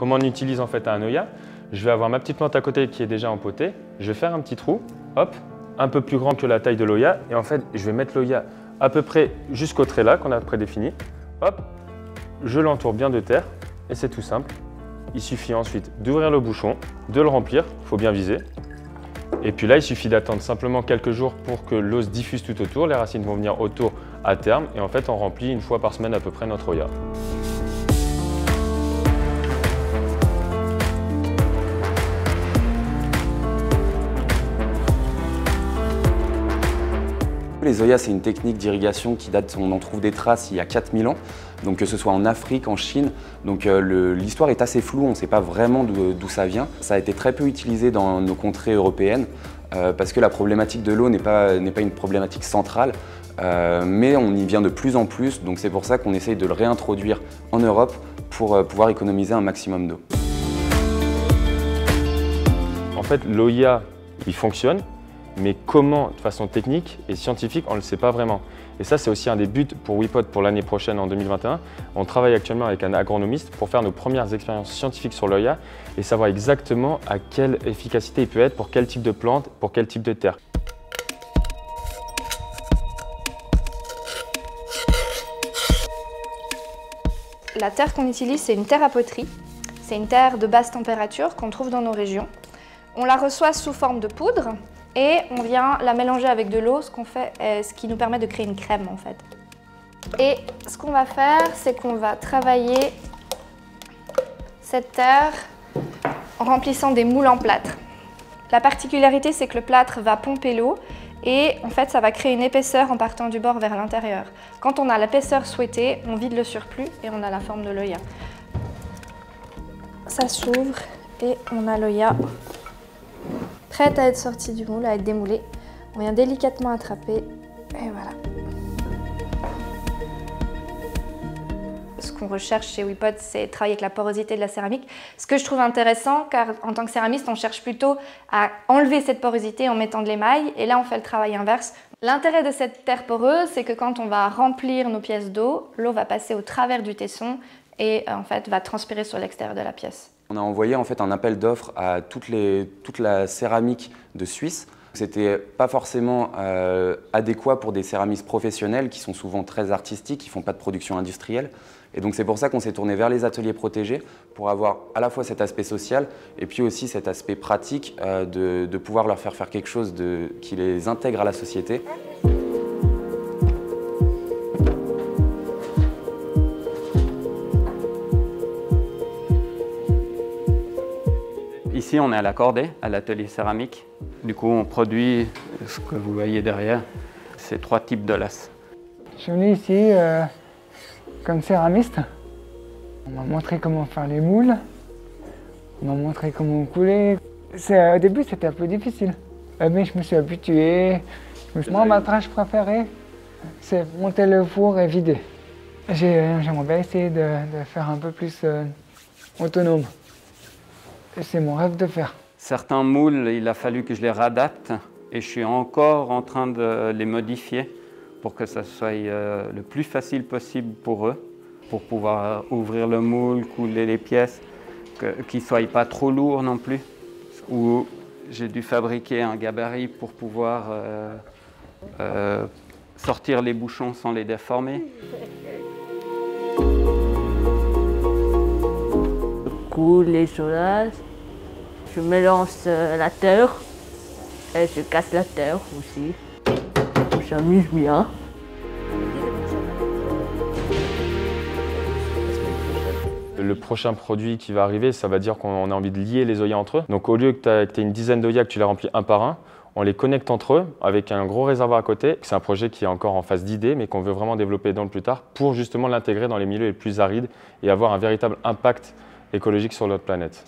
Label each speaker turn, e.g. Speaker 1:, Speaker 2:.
Speaker 1: Comment on utilise en fait un Oya? Je vais avoir ma petite plante à côté qui est déjà empotée. Je vais faire un petit trou, hop, un peu plus grand que la taille de l'Oya. Et en fait, je vais mettre l'Oya à peu près jusqu'au trait là qu'on a prédéfini. Hop, je l'entoure bien de terre et c'est tout simple. Il suffit ensuite d'ouvrir le bouchon, de le remplir, il faut bien viser. Et puis là, il suffit d'attendre simplement quelques jours pour que l'eau se diffuse tout autour. Les racines vont venir autour à terme et en fait, on remplit une fois par semaine à peu près notre Oya.
Speaker 2: Les Oyas, c'est une technique d'irrigation qui date, on en trouve des traces il y a 4000 ans, donc que ce soit en Afrique, en Chine. Donc l'histoire est assez floue, on ne sait pas vraiment d'où ça vient. Ça a été très peu utilisé dans nos contrées européennes parce que la problématique de l'eau n'est pas une problématique centrale, mais on y vient de plus en plus, donc c'est pour ça qu'on essaye de le réintroduire en Europe pour pouvoir économiser un maximum d'eau.
Speaker 1: En fait, l'Oya, il fonctionne. Mais comment, de façon technique et scientifique, on ne le sait pas vraiment. Et ça, c'est aussi un des buts pour WePod pour l'année prochaine, en 2021. On travaille actuellement avec un agronomiste pour faire nos premières expériences scientifiques sur l'Oya et savoir exactement à quelle efficacité il peut être pour quel type de plante, pour quel type de terre.
Speaker 3: La terre qu'on utilise, c'est une terre à poterie. C'est une terre de basse température qu'on trouve dans nos régions. On la reçoit sous forme de poudre. Et on vient la mélanger avec de l'eau, ce qui nous permet de créer une crème en fait. Et ce qu'on va faire, c'est qu'on va travailler cette terre en remplissant des moules en plâtre. La particularité, c'est que le plâtre va pomper l'eau et en fait, ça va créer une épaisseur en partant du bord vers l'intérieur. Quand on a l'épaisseur souhaitée, on vide le surplus et on a la forme de l'Oya. Ça s'ouvre et on a l'Oya prête à être sortie du moule, à être démoulée. On vient délicatement attraper et voilà. Ce qu'on recherche chez WePod, c'est travailler avec la porosité de la céramique. Ce que je trouve intéressant, car en tant que céramiste, on cherche plutôt à enlever cette porosité en mettant de l'émail. Et là, on fait le travail inverse. L'intérêt de cette terre poreuse, c'est que quand on va remplir nos pièces d'eau, l'eau va passer au travers du tesson et en fait va transpirer sur l'extérieur de la pièce.
Speaker 2: On a envoyé en fait un appel d'offres à toute la céramique de Suisse. C'était pas forcément adéquat pour des céramistes professionnels qui sont souvent très artistiques, qui font pas de production industrielle. Et donc c'est pour ça qu'on s'est tourné vers les ateliers protégés pour avoir à la fois cet aspect social et puis aussi cet aspect pratique de pouvoir leur faire quelque chose qui les intègre à la société.
Speaker 4: Ici, on est à la cordée, à l'atelier céramique. Du coup, on produit ce que vous voyez derrière, ces 3 types de lasses.
Speaker 5: Je suis venu ici comme céramiste. On m'a montré comment faire les moules. On m'a montré comment couler. Au début, c'était un peu difficile. Mais je me suis habitué. Moi, ma tâche préférée, c'est monter le four et vider. J'aimerais bien essayer de faire un peu plus autonome. C'est mon rêve de faire.
Speaker 4: Certains moules, il a fallu que je les réadapte et je suis encore en train de les modifier pour que ça soit le plus facile possible pour eux, pour pouvoir ouvrir le moule, couler les pièces, qu'ils ne soient pas trop lourds non plus. Ou j'ai dû fabriquer un gabarit pour pouvoir sortir les bouchons sans les déformer.
Speaker 6: Coule les sodages, je mélange la terre et je casse la terre aussi. J'amuse bien.
Speaker 1: Le prochain produit qui va arriver, ça va dire qu'on a envie de lier les Oyas entre eux. Donc au lieu que tu aies une dizaine d'Oyas, que tu les remplis un par un, on les connecte entre eux avec un gros réservoir à côté. C'est un projet qui est encore en phase d'idée, mais qu'on veut vraiment développer dans le plus tard pour justement l'intégrer dans les milieux les plus arides et avoir un véritable impact écologique sur notre planète.